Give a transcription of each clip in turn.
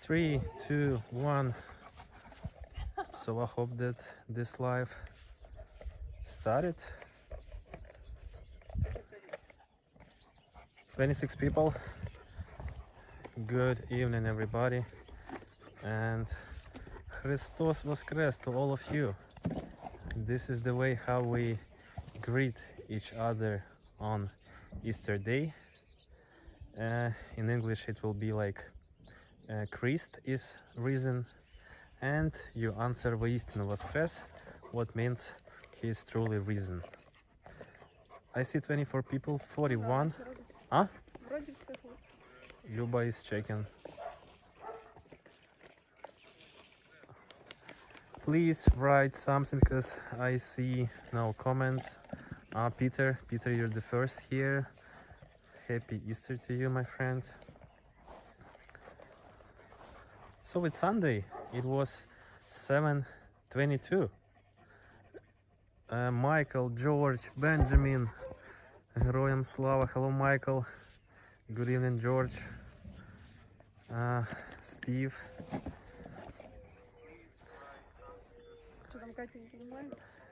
Three, two, one. So I hope that this live started. 26 people. Good evening, everybody, and Christos Voskres to all of you. This is the way how we greet each other on Easter Day. In English it will be like Christ is risen, and you answer воистину воскрес, what means he is truly risen. I see 24 people, 41. А? Люба is checking. Please write something because I see no comments. Peter, you're the first here. Happy Easter to you, my friends. So it's Sunday. It was 7:22. Michael, George, Benjamin, Героям слава. Hello, Michael. Good evening, George. Steve.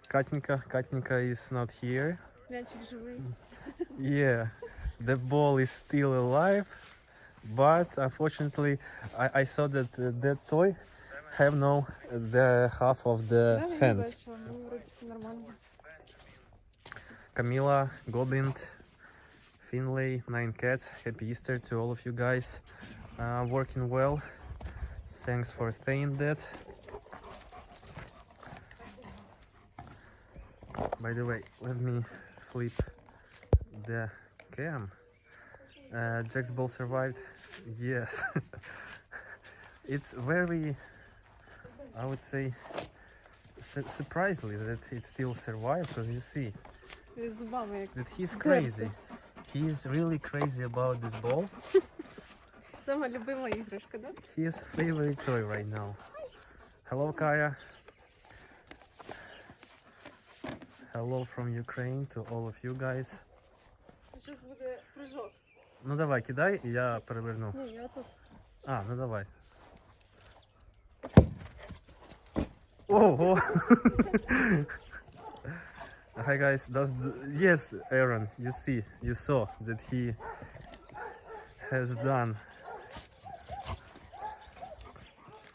Катенька is not here. Yeah, the ball is still alive, but unfortunately I saw that that toy have no the half of the hand. Camila, Gobind, Finlay, 9 Cats, happy Easter to all of you guys. Working well, thanks for saying that. By the way, let me flip the cam. Jack's ball survived. Yes. It's very, I would say, surprisingly that it still survived, because you see that he's crazy. He's really crazy about this ball. His favorite toy right now. Hello, Kaya. Hello from Ukraine to all of you guys. Сейчас буде прыжок. Ну давай, кидай, і я переверну. Ні, я тут. Ну давай. Ого! Hi guys, yes, Aaron, you saw that he has done.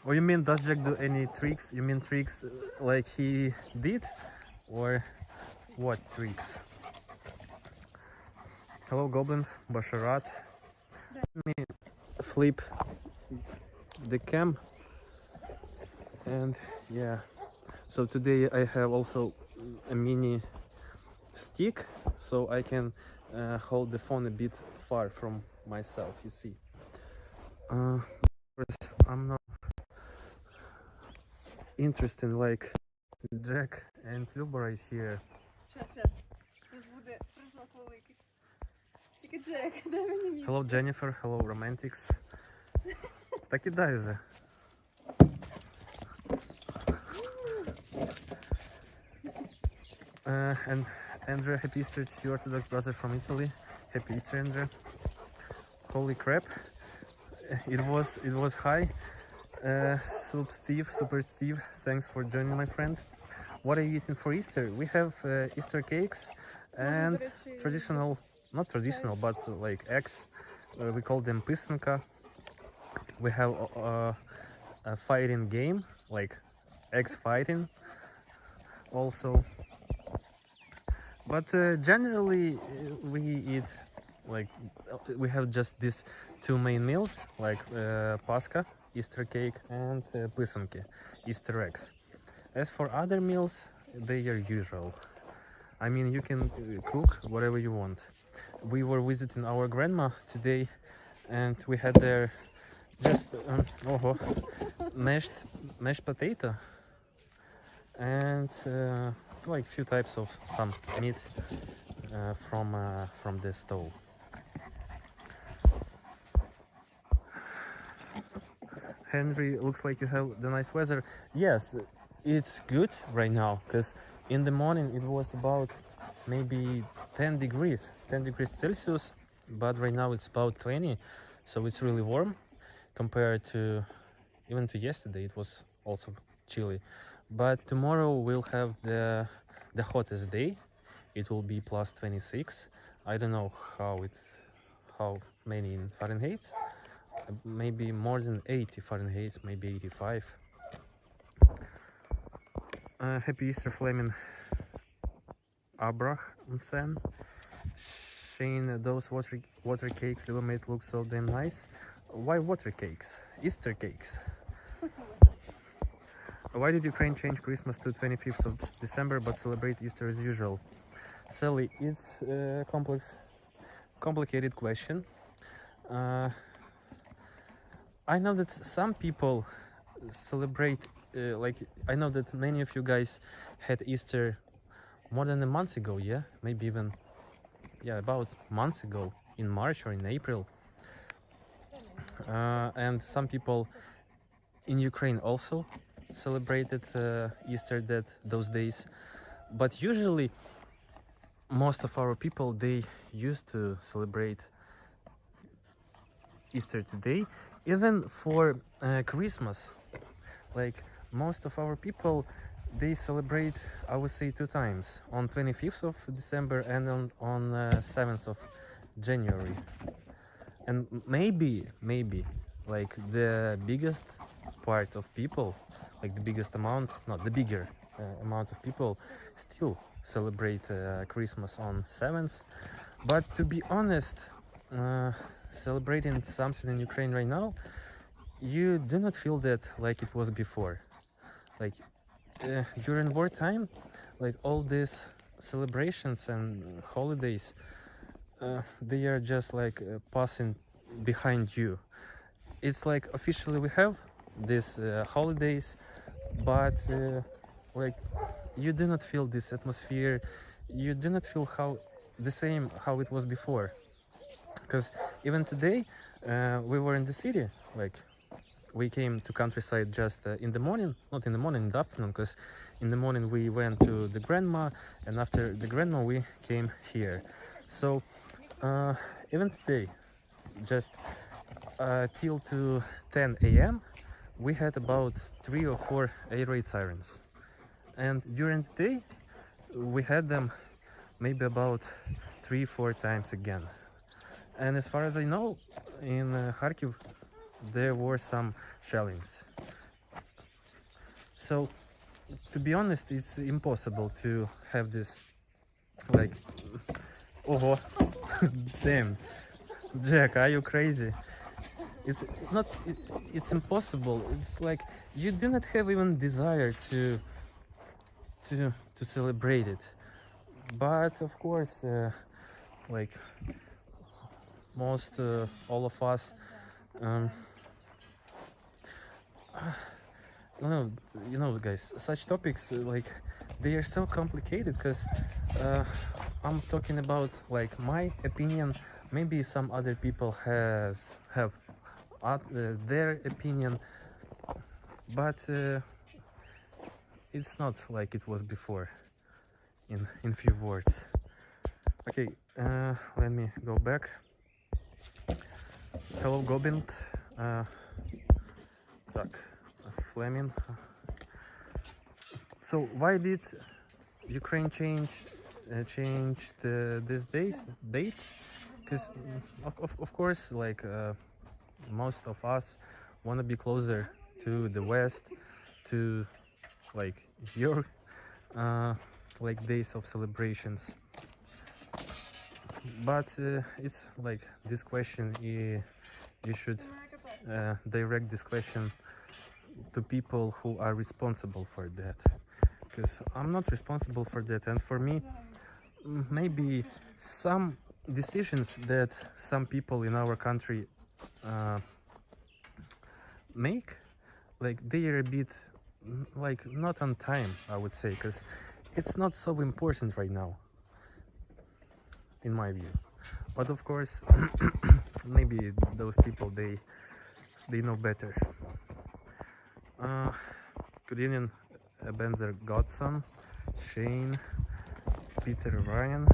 Oh, you mean does Jack do any tricks? You mean tricks like he did, or what tricks? Hello, Goblin, Basharat. Let me flip the cam, and yeah. So today I have also a mini stick, so I can hold the phone a bit far from myself. You see, I'm not interested like Jack and Luba right here. Сейчас. Зараз буде прыжок великий. Тільки Джек, дай мені місце. Hello, Jennifer. Hello, Romantics. Так кидай уже. And Andrea, happy Easter to your Orthodox brother from Italy. Happy Easter, Andrea. Holy crap! It was high. Super Steve, thanks for joining, my friend. What are you eating for Easter? We have Easter cakes and traditional, not traditional, but like eggs. We call them писанка. We have a fighting game, like eggs fighting also. But generally we eat, like, we have just these two main meals, like Pascha, Easter cake, and писанки, Easter eggs. As for other meals, they are usual. I mean, you can cook whatever you want. We were visiting our grandma today, and we had there just mashed potato and like few types of some meat from the stove. Henry, looks like you have the nice weather. Yes, it's good right now, because in the morning it was about maybe 10 degrees Celsius, but right now it's about 20, so it's really warm compared to even to yesterday it was also chilly. But tomorrow we'll have the hottest day. It will be plus 26. I don't know how many in Fahrenheit. Maybe more than 80 Fahrenheit, maybe 85. Happy Easter, Fleming Abrahamsen. Shane, those water cakes Lilo made look so damn nice. Why water cakes? Easter cakes. Why did Ukraine change Christmas to 25th of December but celebrate Easter as usual? Sally, it's a complicated question. I know that some people celebrate, like, I know that many of you guys had Easter more than a month ago, yeah? Maybe even, yeah, about months ago, in March or in April. And some people in Ukraine also celebrated Easter those days. But usually, most of our people, they used to celebrate Easter today. Even for Christmas, like most of our people, they celebrate, I would say, 2 times, on 25th of December and on 7th of January. And maybe like the biggest part of people, like the biggest amount, not the bigger amount of people, still celebrate Christmas on 7th. But to be honest, celebrating something in Ukraine right now, you do not feel that like it was before. Like during wartime, like all these celebrations and holidays, they are just like passing behind you. It's like officially we have these holidays, but like you do not feel this atmosphere. You do not feel the same how it was before. Because even today, we were in the city, like we came to countryside just in the morning, not in the morning, in the afternoon, because in the morning we went to the grandma, and after the grandma we came here. So even today, just till to 10 a.m. we had about 3 or 4 air raid sirens, and during the day we had them maybe about 3-4 times again. And as far as I know, in Kharkiv, there were some shellings. So, to be honest, it's impossible to have this, like, oh, damn, Jack, are you crazy? It's not, it's impossible. It's like, you do not have even desire to celebrate it. But, of course, like, most all of us no, you know, guys, such topics like they are so complicated, because I'm talking about like my opinion. Maybe some other people have their opinion, but it's not like it was before. In few words. Okay, let me go back. Hello, Gobint. Так, Fleming. So why did Ukraine change this date? Because of course, like most of us want to be closer to the West, to like your like days of celebrations. But it's like this question, you should direct this question to people who are responsible for that, because I'm not responsible for that. And for me, maybe some decisions that some people in our country make, like they are a bit like not on time, I would say, because it's not so important right now, in my view. But of course, maybe those people, they know better. Good evening, Benzer Godson, Shane, Peter, Ryan.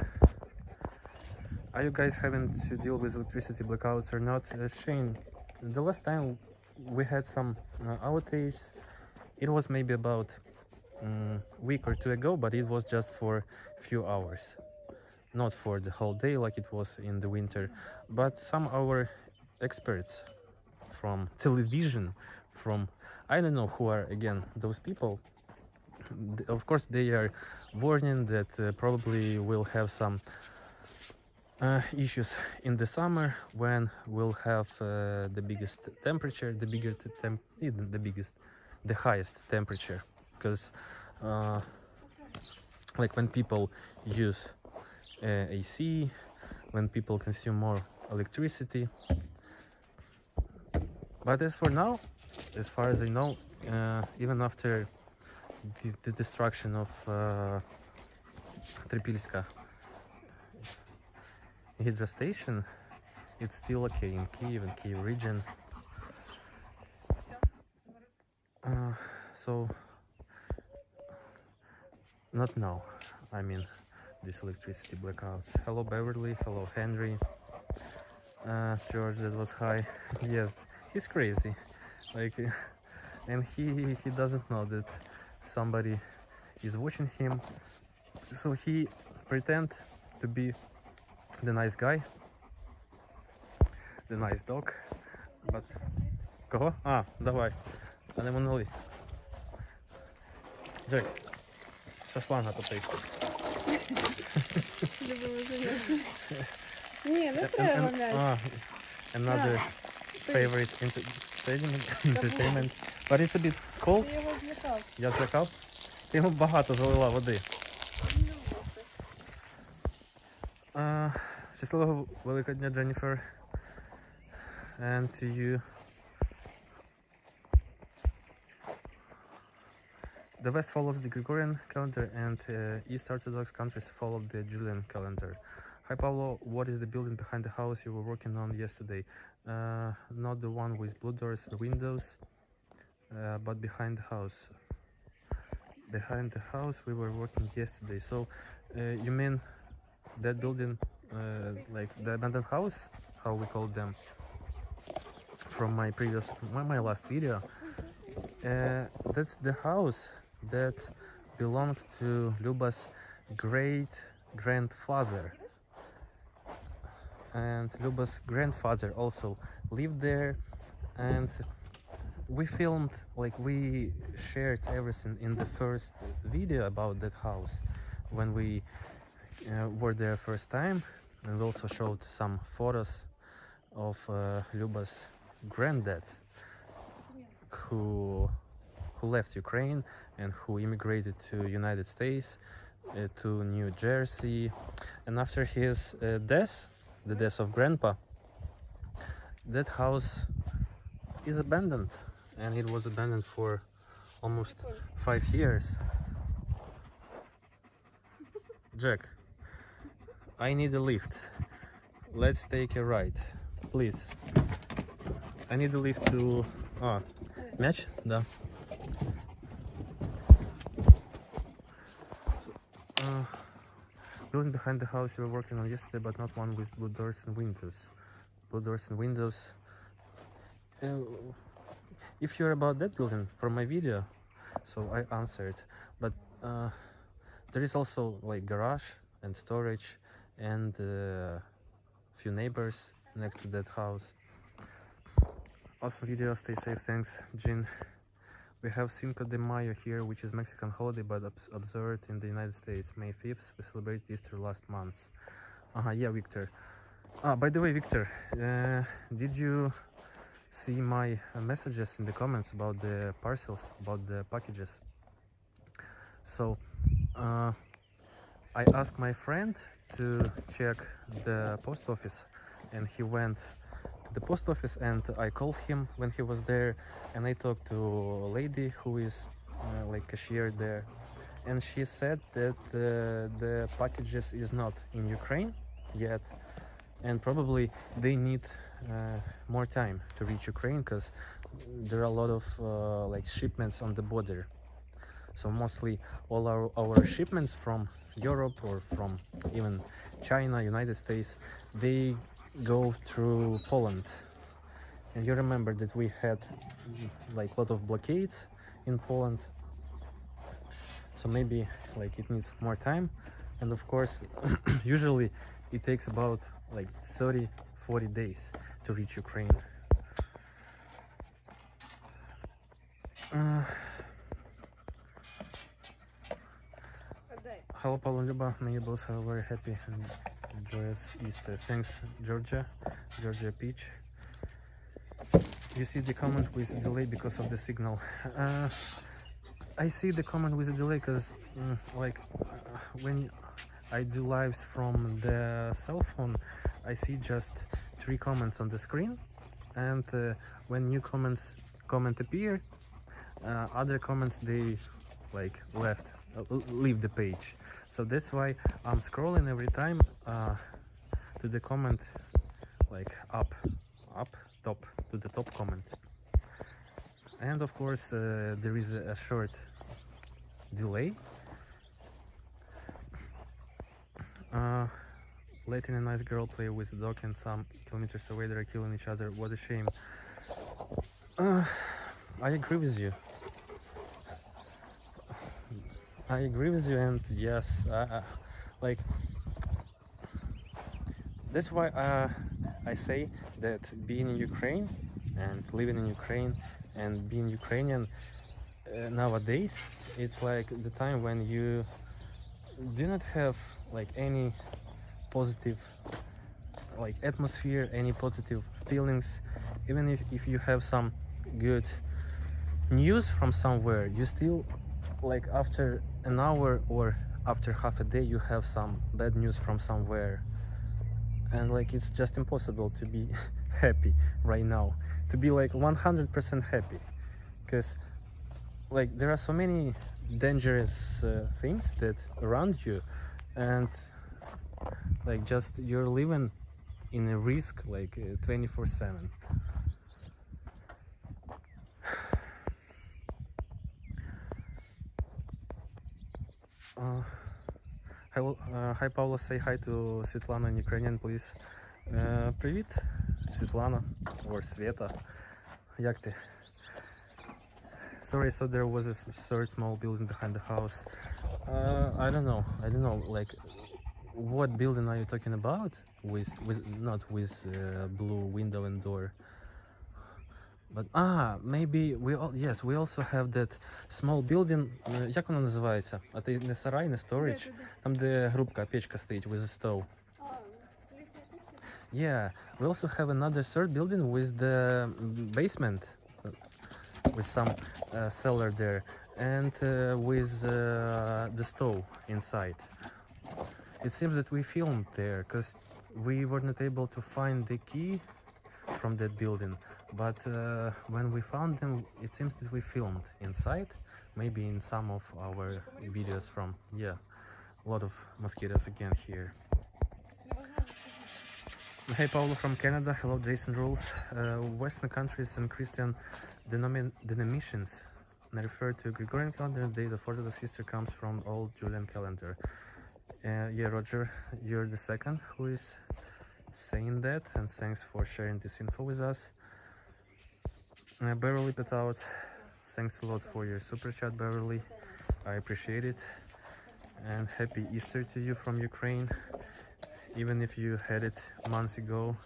Are you guys having to deal with electricity blackouts or not? Shane, the last time we had some outages. It was maybe about week or two ago, but it was just for a few hours, not for the whole day like it was in the winter. But some our experts from television, from I don't know who are again those people. Of course, they are warning that probably we'll have some issues in the summer when we'll have the biggest temperature, the highest temperature, because like when people use AC, when people consume more electricity. But as for now, as far as I know, even after the destruction of Tripilska hydro station, it's still okay in Kiev and Kiev region. So not now, I mean these electricity blackouts. Hello Beverly, hello Henry. George, that was high. Yes, he's crazy, like, and he doesn't know that somebody is watching him, so he pretend to be the nice guy, the nice dog, but кого? Давай, а не налий. Джек, со шланга попий. Ні, не треба м'яч. Another favorite entertainment, but it's a bit cold. Ти його злякав. Я злякав. Ти йому багато залила води. Щасливого Великодня, Jennifer. And to you. The West follows the Gregorian calendar and East Orthodox countries follow the Julian calendar. Hi Pablo, what is the building behind the house you were working on yesterday? Not the one with blue doors and windows, but behind the house. Behind the house we were working yesterday. So you mean that building, like the abandoned house, how we call them, from my last video? That's the house that belonged to Luba's great grandfather, and Luba's grandfather also lived there, and we filmed, like we shared everything in the first video about that house when we were there first time, and we also showed some photos of Luba's granddad who left Ukraine and who immigrated to United States, to New Jersey, and after his death, the death of grandpa, that house is abandoned, and it was abandoned for almost 5 years. Jack, I need a lift. Let's take a ride, please. I need a lift to... мяч? Да. Building behind the house you were working on yesterday, but not one with blue doors and windows. Blue doors and windows. If you're about that building from my video, so I answered. But there is also like garage and storage and few neighbors next to that house. Awesome video, stay safe, thanks, Jean. We have Cinco de Mayo here, which is Mexican holiday but observed in the United States. May 5th, we celebrate Easter last month. Yeah, Victor. By the way, Victor, did you see my messages in the comments about the parcels, about the packages? So, I asked my friend to check the post office, and he went to the post office, and I called him when he was there, and I talked to a lady who is like cashier there, and she said that the packages is not in Ukraine yet, and probably they need more time to reach Ukraine, because there are a lot of like shipments on the border. So mostly all our shipments from Europe or from even China, United States, they go through Poland, And you remember that we had like a lot of blockades in Poland, so maybe like it needs more time. And of course, usually it takes about like 30-40 days to reach Ukraine. Hello, Paulo and Luba. May you both have a very happy and joyous Easter. Thanks, Georgia Peach. You see the comment with a delay because of the signal. I see the comment with a delay because when I do lives from the cell phone, I see just 3 comments on the screen, and when new comment appear, other comments they like leave the page. So that's why I'm scrolling every time to the comment like up top, to the top comment. And of course there is a short delay. Letting a nice girl play with a dog and some kilometers away they're killing each other. What a shame. I agree with you. I agree with you, and yes, like that's why I say that being in Ukraine and living in Ukraine and being Ukrainian nowadays, it's like the time when you do not have like any positive like atmosphere, any positive feelings. Even if you have some good news from somewhere, you still like after an hour or after half a day you have some bad news from somewhere, and like it's just impossible to be happy right now, to be like 100% happy, because like there are so many dangerous things that around you, and like just you're living in a risk like 24/7. Hi Paula, say hi to Svetlana in Ukrainian, please. Привіт, Svetlana, or Sveta. Як ти? Sorry, so there was a very small building behind the house. I don't know, like what building are you talking about? With not with blue window and door. But maybe we also have that small building. Як воно називається? А ти не сарай, не storage? Там де грубка, печка стоїть with a stove. Yeah, we also have another third building with the basement, with some cellar there, and with the stove inside. It seems that we filmed there because we were not able to find the key from that building, but when we found them, it seems that we filmed inside, maybe in some of our videos from, yeah, a lot of mosquitoes again here. Hey Paulo from Canada. Hello Jason Rules. Western countries and Christian denominations refer to Gregorian calendar. The date of Orthodox Easter comes from old Julian calendar. Yeah, Roger, you're the second who is saying that, and thanks for sharing this info with us. Beverly put out, thanks a lot for your super chat, Beverly. I appreciate it, and happy Easter to you from Ukraine, even if you had it months ago.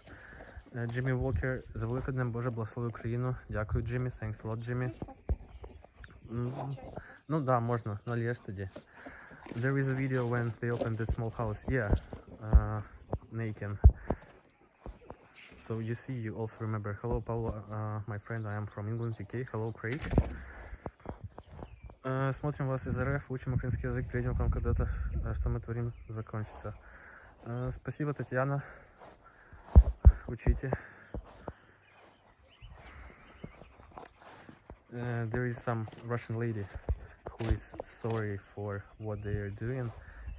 Jimmy Walker, за Великоднем Боже благослови Україну. Дякую, Jimmy. Thanks a lot, Jimmy. Ну да, можна, налєш тоді. There is a video when they opened this small house. Yeah, Naken. So you see, you also remember. Hello, Paula, my friend. I am from England, UK. Hello, Craig. Смотрим вас из РФ, учим украинский язык, приедем к вам когда-то, что мы творим, закончится. Спасибо, Татьяна. Учите. There is some Russian lady who is sorry for what they are doing,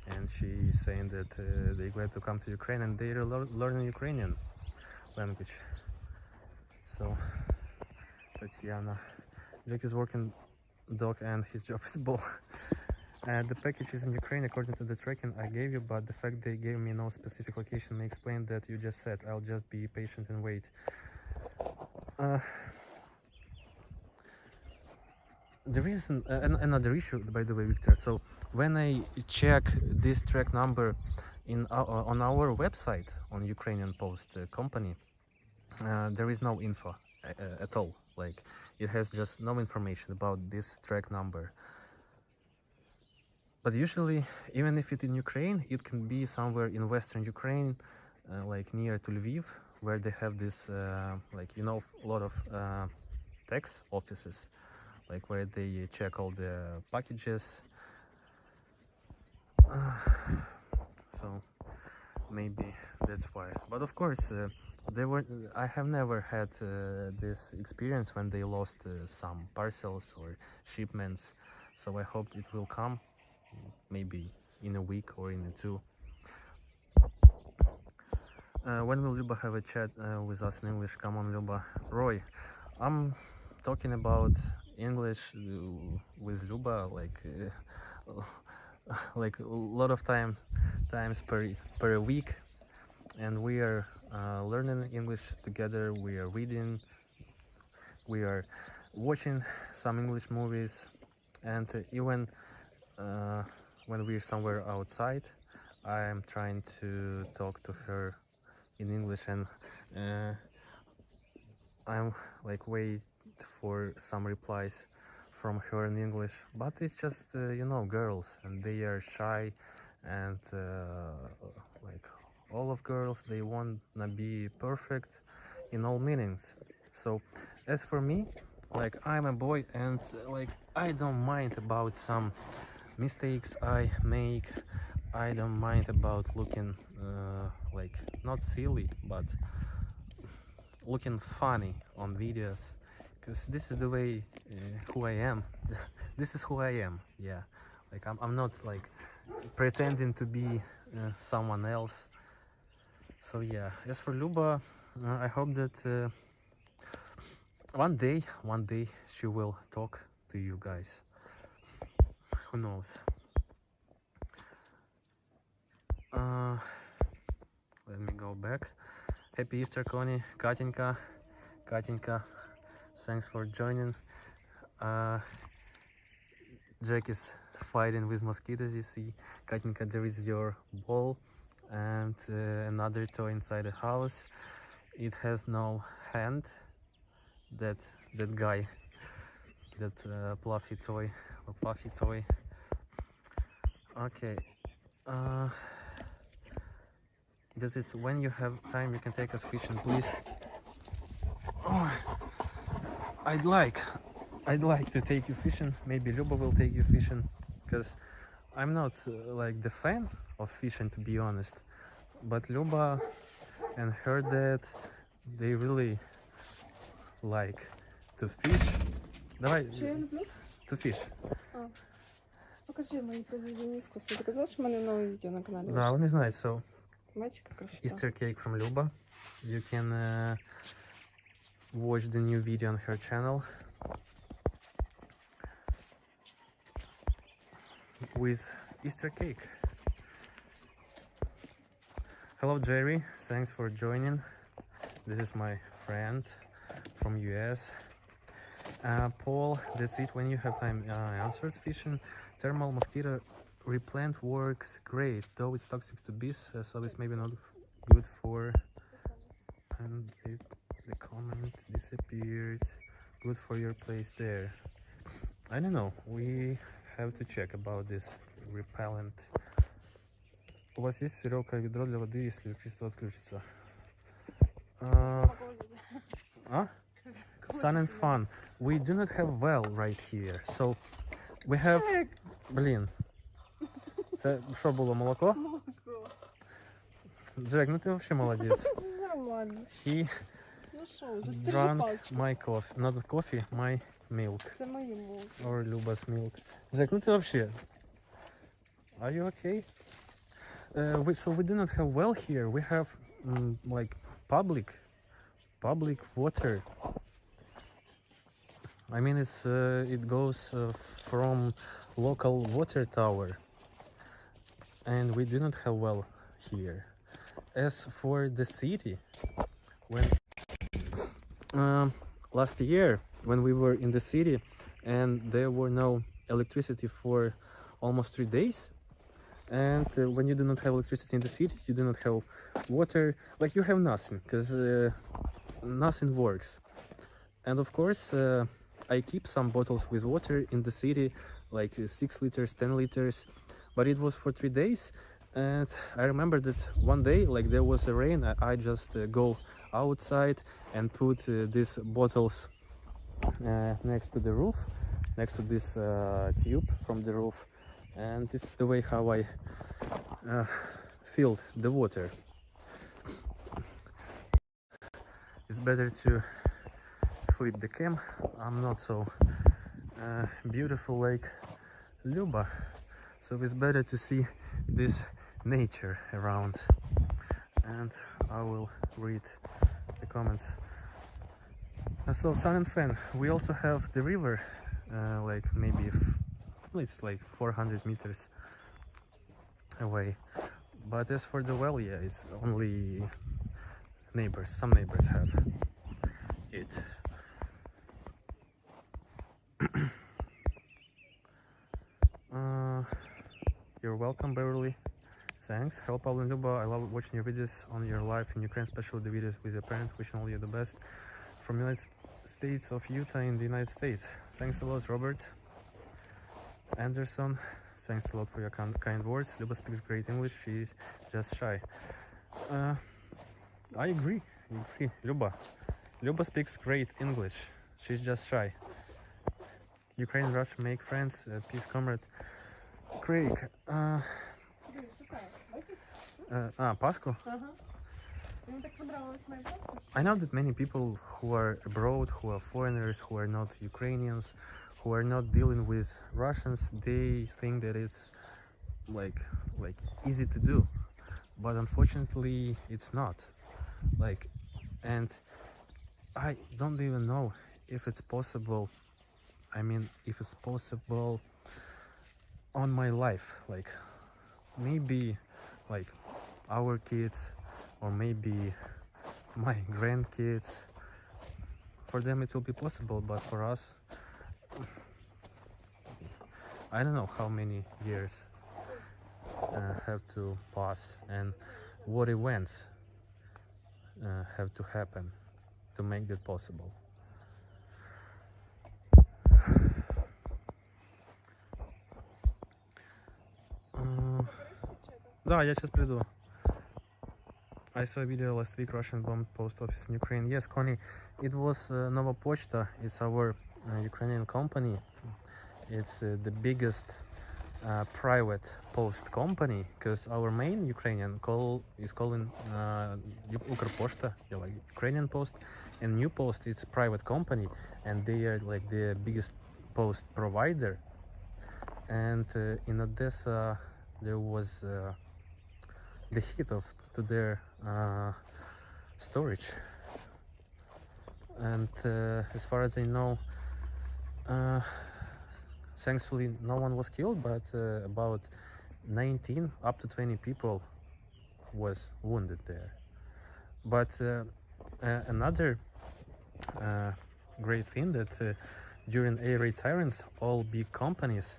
and she is saying that they're glad to come to Ukraine and they're learning Ukrainian language. So, Tatiana. Jack is working dog and his job is bull. The package is in Ukraine according to the tracking I gave you, but the fact they gave me no specific location may explain that you just said. I'll just be patient and wait. Uh, there is another issue, by the way, Victor. So when I check this track number on our website on Ukrainian Post company, there is no info at all. Like it has just no information about this track number. But usually, even if it's in Ukraine, it can be somewhere in Western Ukraine, like near to Lviv, where they have this, like you know, a lot of tax offices, like where they check all the packages. So maybe that's why. But of course, I have never had this experience when they lost some parcels or shipments. So I hope it will come, maybe in a week or in a two. When will Luba have a chat with us in English? Come on, Luba. Roy, I'm talking about English with Luba like a lot of times per week, and we are learning English together. We are reading, we are watching some English movies, and even when we're somewhere outside, I am trying to talk to her in English, and I'm like wait for some replies from her in English. But it's just you know, girls, and they are shy, and like all of girls, they want to be perfect in all meanings. So as for me, like I'm a boy, and like I don't mind about some mistakes I make. I don't mind about looking like not silly, but looking funny on videos, because this is the way who I am. This is who I am. Yeah, like I'm not like pretending to be someone else. So yeah, as for Luba, I hope that one day she will talk to you guys. Who knows? Let me go back. Happy Easter, Connie. Katinka, thanks for joining. Jack is fighting with mosquitoes, you see. Katinka, there is your ball and another toy inside the house. It has no hand. That guy, that fluffy toy or puffy toy. Okay. That's it. When you have time, you can take us fishing, please. Oh, I'd like to take you fishing. Maybe Luba will take you fishing, because I'm not like the fan of fishing, to be honest. But Luba and her dad, they really like to fish. Давай. Що я люблю? To fish. Покажи мої произведення іскусства. Ти казав, що в мене нове відео на каналі. Да, вони знають, so Бачиш, яка красота. Easter cake from Luba. You can watch the new video on her channel with Easter cake. Hello Jerry, thanks for joining. This is my friend from US. Paul, that's it. When you have time, answered fishing. Thermal mosquito repellent works great, though it's toxic to bees, so it's maybe not good for. And the comment disappeared. Good for your place there. I don't know. We have to check about this repellent. У вас есть, Серега, ведро для воды, если электричество отключится? Sun and fun. We do not have well right here, so we have. Блін. Це що було, молоко? Молоко. Джек, ну ти взагалі молодець. Нормально. He Ну що, вже стережи drank паску. my coffee. Not coffee, my milk. Це мої молоко. Or Luba's milk. Джек, ну ти взагалі. Are you okay? So we do not have well here. We have like public water. I mean, it goes from local water tower, and we do not have well here. As for the city, when last year when we were in the city and there were no electricity for almost 3 days. And when you do not have electricity in the city, you do not have water, like you have nothing, because nothing works. And of course, I keep some bottles with water in the city, like 6 liters, 10 liters, but it was for 3 days. And I remember that one day, like there was a rain, I just go outside and put these bottles next to the roof, next to this tube from the roof, and this is the way how I filled the water. It's better to flip the cam. I'm not so beautiful like Luba, so it's better to see this nature around. And I will read the comments. So Sun and Fan, we also have the river, like maybe it's like 400 meters away. But as for the well, yeah, it's only neighbors. Some neighbors have it. You're welcome, Beverly. Thanks. Hello, Pablo and Luba. I love watching your videos on your life in Ukraine, especially the videos with your parents. Wishing all you the best. From United States of Utah in the United States. Thanks a lot, Robert Anderson. Thanks a lot for your kind words. Luba speaks great English. She's just shy. I agree. Luba speaks great English. She's just shy. Ukraine and Russia make friends. Peace, comrade. Craig. Pasco. I know that many people who are abroad, who are foreigners, who are not Ukrainians, who are not dealing with Russians, they think that it's like easy to do, but unfortunately it's not. Like, and I don't even know if it's possible. I mean, if it's possible on my life, like maybe like our kids or maybe my grandkids, for them it will be possible, but for us, I don't know how many years have to pass and what events have to happen to make that possible. Да, я сейчас приду. I saw a video last week, Russian bombed post office in Ukraine. Yes, Connie, it was Nova Pochta. It's our Ukrainian company. It's the biggest private post company, because our main Ukrainian is calling Ukrposhta, yeah, like Ukrainian Post, and New Post, it's private company, and they are like the biggest post provider. And in Odessa there was the hit to their storage, and as far as I know, thankfully no one was killed, but about 19 up to 20 people was wounded there. But another great thing that during air raid sirens, all big companies,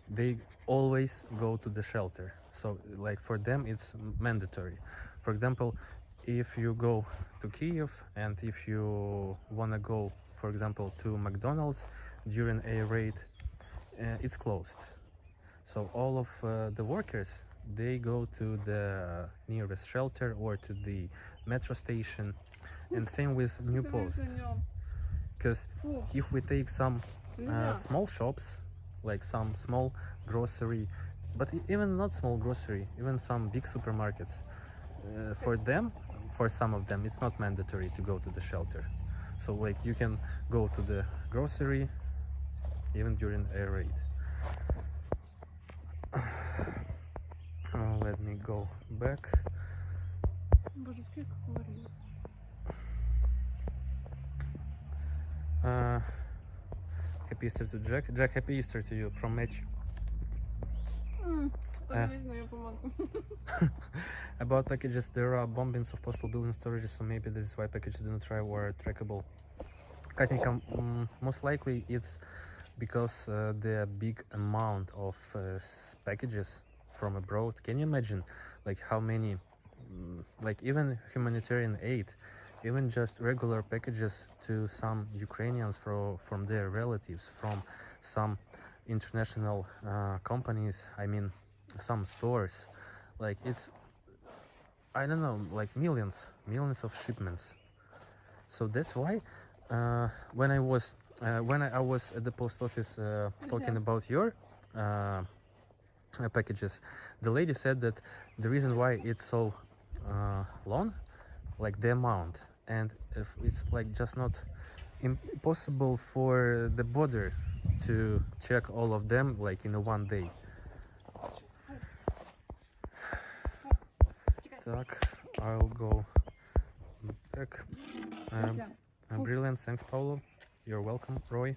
they always go to the shelter. So like for them it's mandatory. For example, if you go to Kyiv and if you wanna go, for example, to McDonald's during a raid, it's closed. So all of the workers, they go to the nearest shelter or to the metro station, and same with New Post. Because if we take some small shops, like some small grocery, but even not small grocery, even some big supermarkets, for them, for some of them, it's not mandatory to go to the shelter. So like you can go to the grocery even during a raid. Let me go back. Боже, скільки калорій. Happy Easter to Jack. Jack, happy Easter to you from Mitch. Подивись на його помадку. About packages, there are bombings of postal building storages, so maybe that is why packages do not arrive or are trackable. Katinka, most likely it's because the big amount of packages from abroad. Can you imagine, like how many, like even humanitarian aid, even just regular packages to some Ukrainians from their relatives, from some international companies, I mean some stores, like it's, I don't know, like millions of shipments. So that's why when I was at the post office talking about your packages, the lady said that the reason why it's so long, like the amount, and if it's like just not impossible for the border to check all of them like in a one day. Так, I'll go back. Brilliant, thanks Paulo. You're welcome, Roy.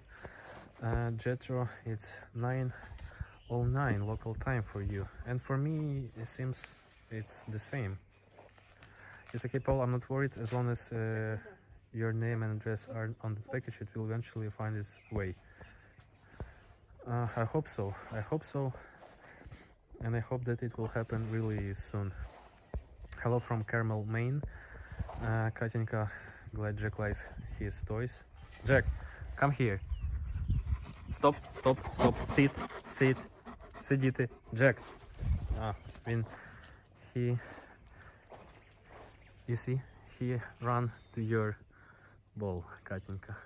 Jetro, it's 9:09 local time for you, and for me it seems it's the same. It's okay, Paul, I'm not worried. As long as your name and address are on the package, it will eventually find its way. I hope so. I hope so. And I hope that it will happen really soon. Hello from Carmel, Maine. Katinka, glad Jack likes his toys. Jack, come here. Stop, stop, stop. Sit, sit. Сидіти. Jack. You see, he ran to your ball, Katinka.